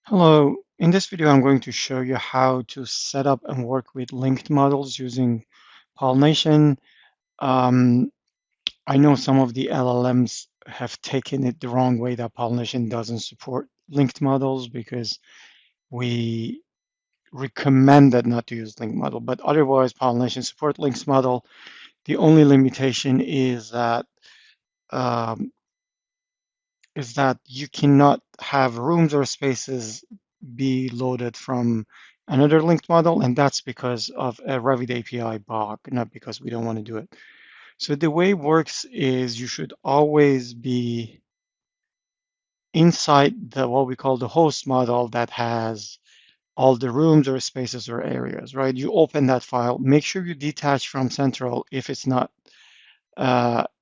Hello, in this video I'm going to show you how to set up and work with linked models using pollination. Um, I know some of the LLMs have taken it the wrong way that pollination doesn't support linked models because we recommended not to use linked model, but otherwise pollination support linked model. The only limitation um, is that you cannot have rooms or spaces be loaded from another linked model, and that's because of a Revit API bug, not because we don't want to do it. So the way it works is you should always be inside the what we call the host model that has all the rooms or spaces or areas, right? You open that file, make sure you detach from central if it's not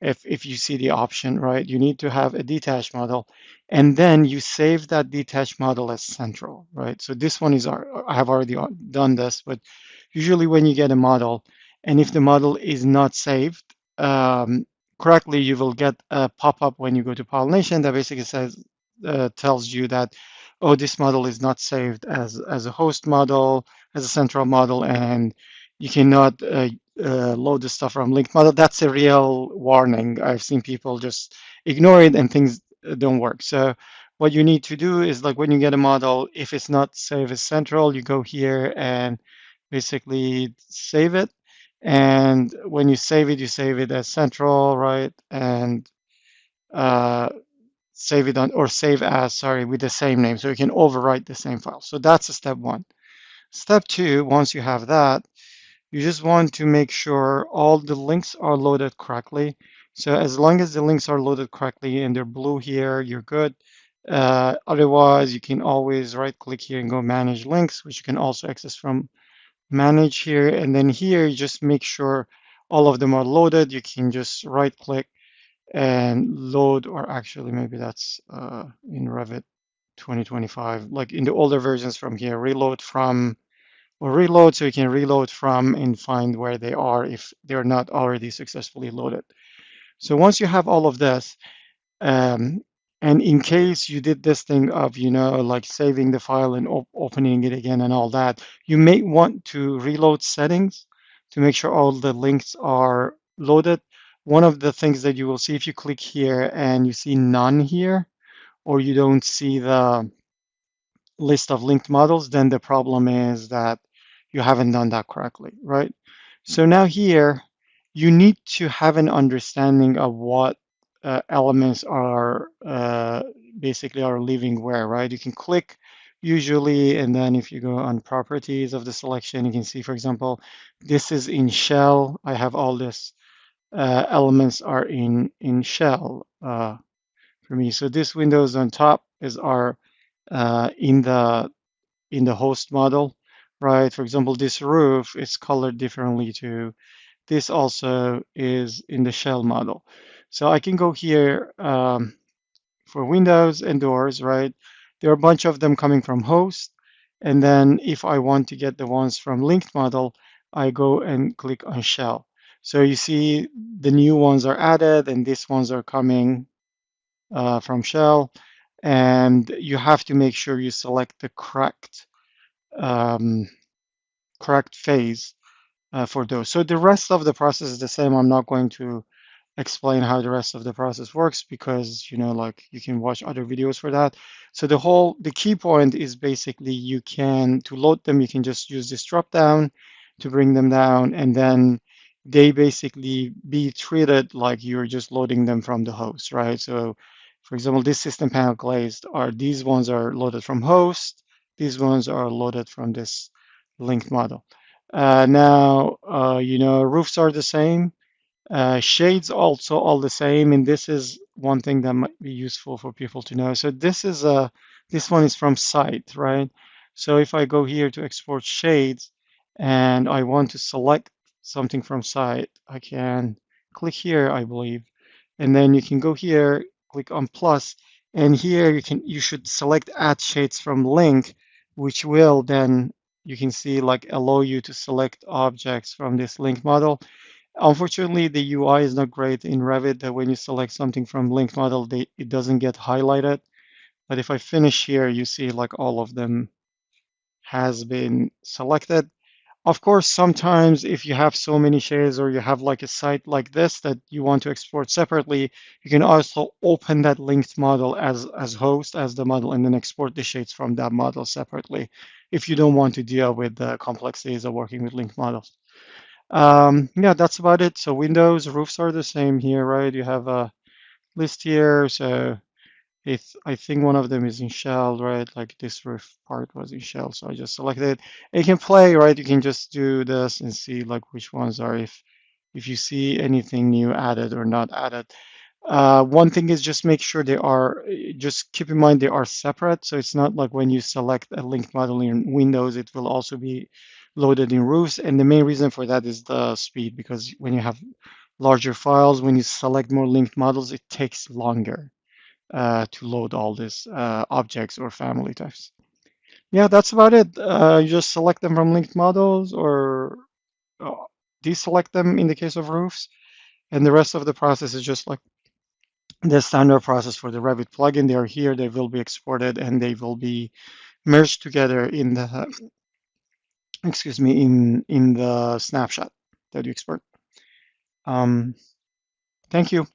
if you see the option, right, you need to have a detached model, and then you save that detached model as central, right? So this one is I have already done this, but usually when you get a model, and if the model is not saved correctly, you will get a pop-up when you go to pollination that basically says tells you that, oh, this model is not saved as a host model, as a central model, and you cannot load the stuff from linked model. That's a real warning. I've seen people just ignore it and things don't work. So what you need to do is, like, when you get a model, if it's not saved as central, you go here and basically save it. And when you save it as central, right? And uh, save it on, or save as, sorry, with the same name. So you can overwrite the same file. So that's a step one. Step two, once you have that, you just want to make sure all the links are loaded correctly. So as long as the links are loaded correctly and they're blue here, you're good. Otherwise, you can always right click here and go manage links, which you can also access from manage here. And then here, you just make sure all of them are loaded. You can just right click and load, or actually maybe that's in Revit 2025, like in the older versions from here, reload from, or reload, so you can reload from and find where they are if they're not already successfully loaded. So once you have all of this, um, and in case you did this thing of, like saving the file and opening it again and all that, you may want to reload settings to make sure all the links are loaded. One of the things that you will see if you click here and you see none here, or you don't see the list of linked models, then the problem is that you haven't done that correctly, right? So now here, you need to have an understanding of what elements are basically are living where, right? You can click usually, and then if you go on properties of the selection, you can see, for example, this is in shell. I have all this elements are in shell for me. So this windows on top is are in the host model, right? For example, this roof is colored differently to this also is in the shell model. So I can go here for windows and doors, right? There are a bunch of them coming from host. And then if I want to get the ones from linked model, I go and click on shell. So you see the new ones are added and these ones are coming from shell. And you have to make sure you select the um, correct phase for those. So the rest of the process is the same. I'm not going to explain how the rest of the process works because, like, you can watch other videos for that. So the key point is basically to load them, you can just use this drop down to bring them down, and then they basically be treated like you're just loading them from the host, right? So for example, this system panel glazed these ones are loaded from host, these ones are loaded from this linked model. Now, roofs are the same. Shades also all the same, and this is one thing that might be useful for people to know. So this one is from site, right? So if I go here to export shades and I want to select something from site, I can click here, I believe, and then you can go here, click on plus, and here you should select add shades from link, which will then you can see like allow you to select objects from this link model. Unfortunately, the UI is not great in Revit that when you select something from link model, it doesn't get highlighted. But if I finish here, you see like all of them has been selected. Of course, sometimes if you have so many shades or you have like a site like this that you want to export separately, you can also open that linked model as host, as the model, and then export the shades from that model separately if you don't want to deal with the complexities of working with linked models. Yeah, that's about it. So windows, roofs are the same here, right? You have a list here. So if I think one of them is in shell, right? Like this roof part was in shell, so I just selected it. And you can play, right? You can just do this and see like which ones are if you see anything new added or not added. One thing is just make sure they are, just keep in mind they are separate. So it's not like when you select a linked model in Windows, it will also be loaded in roofs. And the main reason for that is the speed, because when you have larger files, when you select more linked models, it takes longer to load all these objects or family types. Yeah, that's about it. You just select them from linked models or uh, deselect them in the case of roofs. And the rest of the process is just like the standard process for the Revit plugin. They are here, they will be exported, and they will be merged together in the, excuse me, in the snapshot that you export. Um, Thank you.